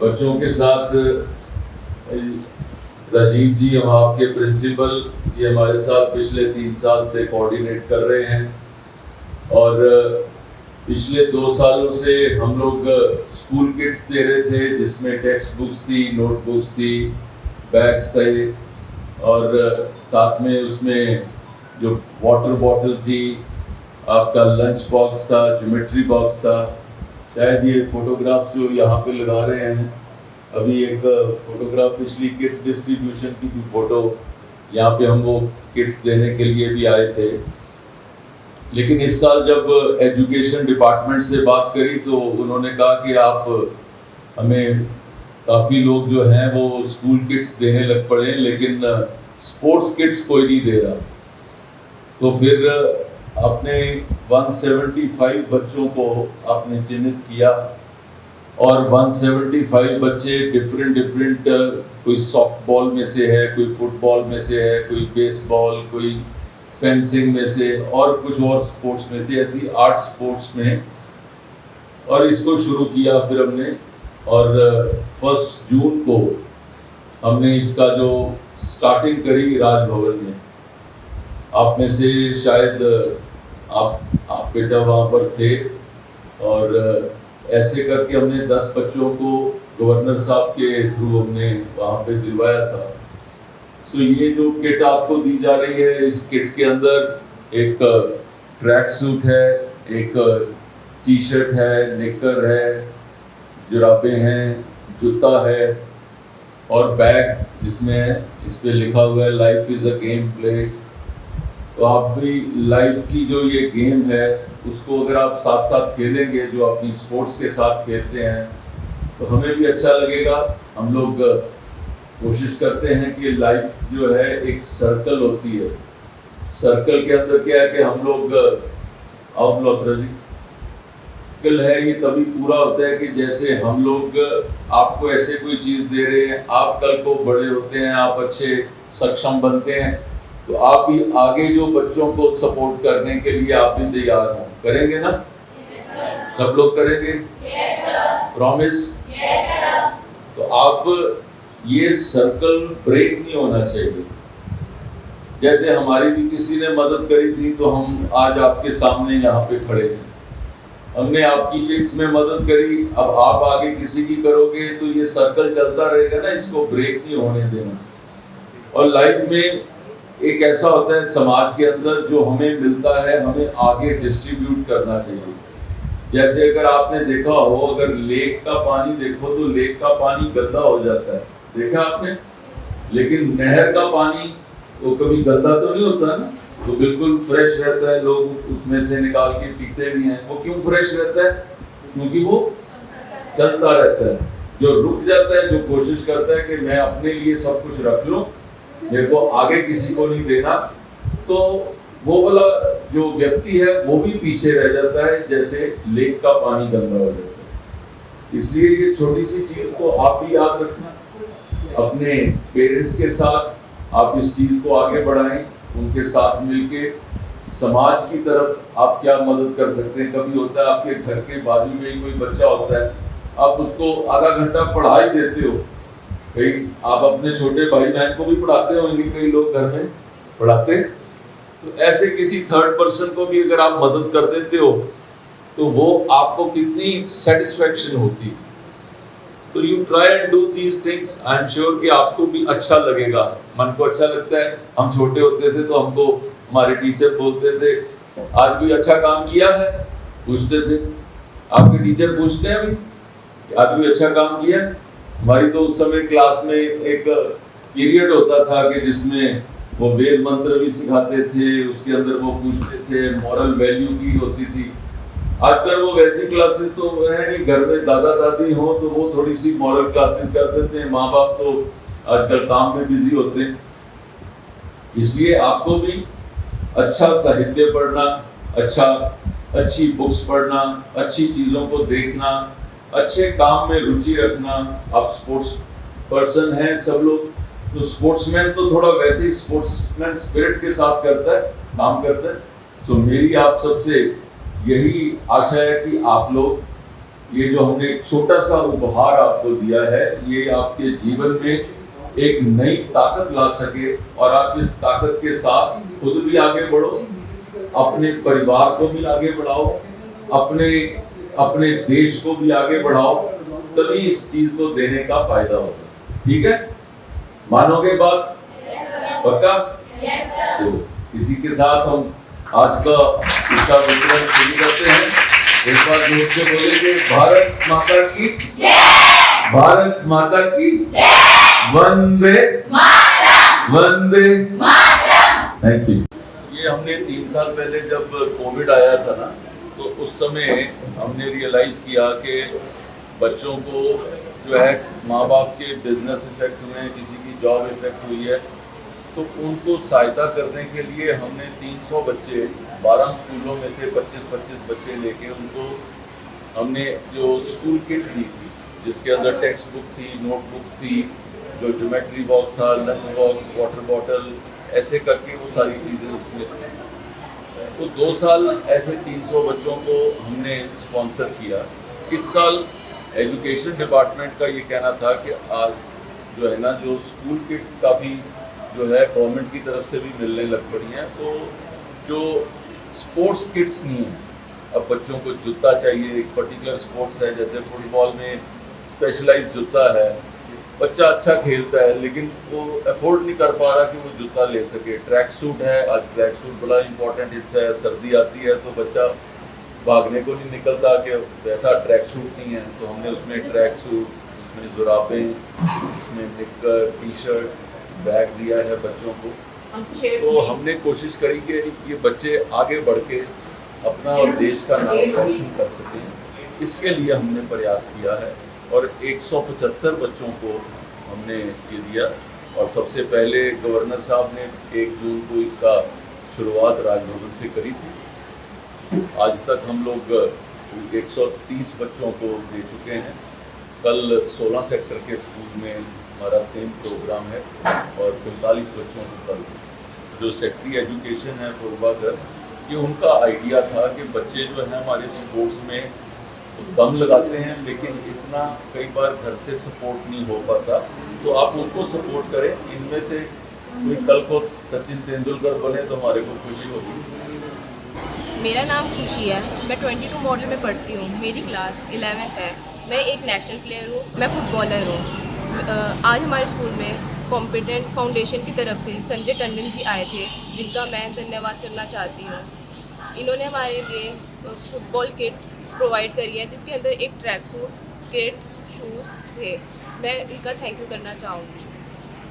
बच्चों के साथ राजीव जी, हम आपके प्रिंसिपल, ये हमारे साथ पिछले 3 साल से कोऑर्डिनेट कर रहे हैं। और पिछले 2 सालों से हम लोग स्कूल किट्स दे रहे थे, जिसमें टेक्स्ट बुक्स थी, नोटबुक्स थी, बैग्स थे, और साथ में उसमें जो वाटर बॉटल थी, आपका लंच बॉक्स था, ज्योमेट्री बॉक्स था। शायद ये फोटोग्राफ जो यहाँ पे लगा रहे हैं, अभी एक फोटोग्राफ पिछली किट डिस्ट्रीब्यूशन की भी फोटो, यहाँ पे हम वो किट्स देने के लिए भी आए थे। लेकिन इस साल जब एजुकेशन डिपार्टमेंट से बात करी तो उन्होंने कहा कि आप हमें, काफ़ी लोग जो हैं वो स्कूल किट्स देने लग पड़े, लेकिन स्पोर्ट्स किट्स कोई नहीं दे रहा। तो फिर आपने 175 बच्चों को आपने चिन्हित किया, और 175 बच्चे डिफरेंट कोई सॉफ्टबॉल में से है, कोई फुटबॉल में से है, कोई बेसबॉल, कोई फेंसिंग में से, और कुछ और स्पोर्ट्स में से, ऐसी 8 स्पोर्ट्स में। और इसको शुरू किया फिर हमने, और 1 जून को हमने इसका जो स्टार्टिंग करी राजभवन में। आप में से शायद आप बेटा वहाँ पर थे, और ऐसे करके हमने 10 बच्चों को गवर्नर साहब के थ्रू हमने वहाँ पे दिलवाया था। सो ये जो किट आपको दी जा रही है, इस किट के अंदर एक ट्रैक सूट है, एक टी शर्ट है, निकर है, जुराबें हैं, जूता है, और बैग जिसमें इस पे लिखा हुआ है life is a game played. तो आप भी लाइफ की जो ये गेम है उसको अगर आप साथ साथ खेलेंगे, जो अपनी स्पोर्ट्स के साथ खेलते हैं, तो हमें भी अच्छा लगेगा। हम लोग कोशिश करते हैं कि लाइफ जो है एक सर्कल होती है। सर्कल के अंदर क्या है कि हम लोग सर्कल है, ये तभी पूरा होता है कि जैसे हम लोग आपको ऐसे कोई चीज़ दे रहे हैं, आप कल को बड़े होते हैं, आप अच्छे सक्षम बनते हैं, तो आप भी आगे जो बच्चों को सपोर्ट करने के लिए आप भी तैयार हो, करेंगे ना? सब लोग करेंगे? प्रॉमिस? तो आप ये सर्कल ब्रेक नहीं होना चाहिए। जैसे हमारी भी किसी ने मदद करी थी तो हम आज आपके सामने यहाँ पे खड़े हैं। हमने आपकी किट्स में मदद करी, अब आप आगे किसी की करोगे तो ये सर्कल चलता रहेगा ना, इसको ब्रेक नहीं होने देना। और लाइफ में एक ऐसा होता है समाज के अंदर, जो हमें मिलता है हमें आगे डिस्ट्रीब्यूट करना चाहिए। जैसे अगर आपने देखा हो, अगर लेक का पानी देखो तो लेक का पानी गंदा हो जाता है, देखा आपने? लेकिन नहर का पानी तो कभी गंदा तो नहीं होता ना, तो बिल्कुल फ्रेश रहता है, लोग उसमें से निकाल के पीते भी हैं। वो क्यों फ्रेश रहता है? क्योंकि वो चलता रहता है। जो रुक जाता है, जो कोशिश करता है कि मैं अपने लिए सब कुछ रख लूं, मेरे को आगे किसी को नहीं देना, तो वो वाला जो व्यक्ति है वो भी पीछे रह जाता है, जैसे लेक का पानी गंदा हो जाता है। इसलिए ये छोटी सी चीज को आप भी याद रखना, अपने पेरेंट्स के साथ आप इस चीज को आगे बढ़ाएं, उनके साथ मिलके समाज की तरफ आप क्या मदद कर सकते हैं। कभी होता है आपके घर के बाजू में ही कोई बच्चा होता है, आप उसको आधा घंटा पढ़ा ही देते हो, कहीं आप अपने छोटे भाई बहन को भी पढ़ाते होंगे, कई लोग घर में पढ़ाते, तो ऐसे किसी थर्ड पर्सन को भी अगर आप मदद कर देते हो तो वो आपको कितनी सेटिस्फेक्शन होती है। तो you try and do these things, I am sure कि आपको भी अच्छा लगेगा, मन को अच्छा लगता है। हम छोटे होते थे तो हमको हमारे टीचर बोलते थे आज भी अच्छा काम किया है, पूछते थे। आपके टीचर पूछते हैं अभी आज भी अच्छा काम किया? हमारी तो उस समय क्लास में एक पीरियड होता था कि जिसमें वो वेद मंत्र भी सिखाते थे, उसके अंदर वो पूछते थे, मॉरल वैल्यू की होती थी। आजकल वो वैसी क्लासेस तो है नहीं, घर में दादा दादी हो तो वो थोड़ी सी मॉरल क्लासेस कर देते हैं, माँ बाप तो आजकल काम में बिजी होते हैं। इसलिए आपको भी अच्छा साहित्य पढ़ना, अच्छी बुक्स पढ़ना, अच्छी चीज़ों को देखना, अच्छे काम में रुचि रखना। आप स्पोर्ट्स पर्सन हैं सब लोग, तो स्पोर्ट्समैन तो थोड़ा वैसे ही स्पोर्ट्समैन स्पिरिट के साथ करता है, काम करता है। तो मेरी आप सबसे यही आशा है कि आप लोग ये जो हमने एक छोटा सा उपहार आपको दिया है, ये आपके जीवन में एक नई ताकत ला सके और आप इस ताकत के साथ खुद भी आगे बढ़ो, अपने परिवार को भी आगे बढ़ाओ, अपने अपने देश को भी आगे बढ़ाओ, तभी इस चीज को देने का फायदा होगा। ठीक है, मानोगे बात? पक्का? तो इसी के साथ हम आज का इसका वितरण शुरू करते हैं। एक बार जोर से बोलेंगे, भारत माता की जय, भारत माता की जय, वंदे मातरम, वंदे मातरम। Thank you. ये हमने 3 साल पहले जब कोविड आया था ना, तो उस समय हमने रियलाइज किया कि बच्चों को जो है माँ बाप के बिजनेस इफेक्ट हुए हैं, किसी की जॉब इफेक्ट हुई है, तो उनको सहायता करने के लिए हमने 300 बच्चे 12 स्कूलों में से 25-25 बच्चे लेके उनको हमने जो स्कूल किट दी थी, जिसके अंदर टेक्स्ट बुक थी, नोटबुक थी, जो ज्योमेट्री बॉक्स था, लंच बॉक्स, वाटर बॉटल, ऐसे करके वो सारी चीज़ें उसमें थी। तो 2 साल ऐसे 300 बच्चों को हमने स्पॉन्सर किया। इस साल एजुकेशन डिपार्टमेंट का ये कहना था कि आज जो है ना, जो स्कूल किट्स काफ़ी जो है गवर्नमेंट की तरफ से भी मिलने लग पड़ी हैं, तो जो स्पोर्ट्स किट्स नहीं है, अब बच्चों को जूता चाहिए, एक पर्टिकुलर स्पोर्ट्स है, जैसे फुटबॉल में स्पेशलाइज्ड जूता है, बच्चा अच्छा खेलता है लेकिन वो अफोर्ड नहीं कर पा रहा कि वो जूता ले सके। ट्रैक सूट है, आज ट्रैक सूट बड़ा इंपॉर्टेंट हिस्सा है, सर्दी आती है तो बच्चा भागने को नहीं निकलता कि वैसा ट्रैक सूट नहीं है, तो हमने उसमें ट्रैक सूट, उसमें जुराबें, उसमें निक्कर, टी शर्ट, बैग दिया है बच्चों को। तो हमने कोशिश करी कि ये बच्चे आगे बढ़ के अपना और देश का नाम रोशन कर सकें, इसके लिए हमने प्रयास किया है और 175 बच्चों को हमने ये दिया। और सबसे पहले गवर्नर साहब ने 1 जून को इसका शुरुआत राजभवन से करी थी। आज तक हम लोग 130 बच्चों को दे चुके हैं। कल 16 सेक्टर के स्कूल में हमारा सेम प्रोग्राम है और 45 बच्चों को कल। जो सेक्रेटरी एजुकेशन है पूर्वागर, ये उनका आइडिया था कि बच्चे जो हैं हमारे स्पोर्ट्स में दम लगाते हैं लेकिन इतना कई बार घर से सपोर्ट नहीं हो पाता, तो आप उनको सपोर्ट करें। इनमें से कोई कल को सचिन तेंदुलकर बने तो हमारे को खुशी होगी। मेरा नाम खुशी है, मैं 22 मॉडल में पढ़ती हूँ, मेरी क्लास 11th है। मैं एक नेशनल प्लेयर हूँ, मैं फुटबॉलर हूँ। आज हमारे स्कूल में कॉम्पिटेंट फाउंडेशन की तरफ से संजय टंडन जी आए थे, जिनका मैं धन्यवाद करना चाहती हूँ। इन्होंने हमारे लिए फुटबॉल किट प्रोवाइड करी है, जिसके अंदर एक ट्रैक सूट, किट, शूज़ थे। मैं इनका थैंक यू करना चाहूँगी।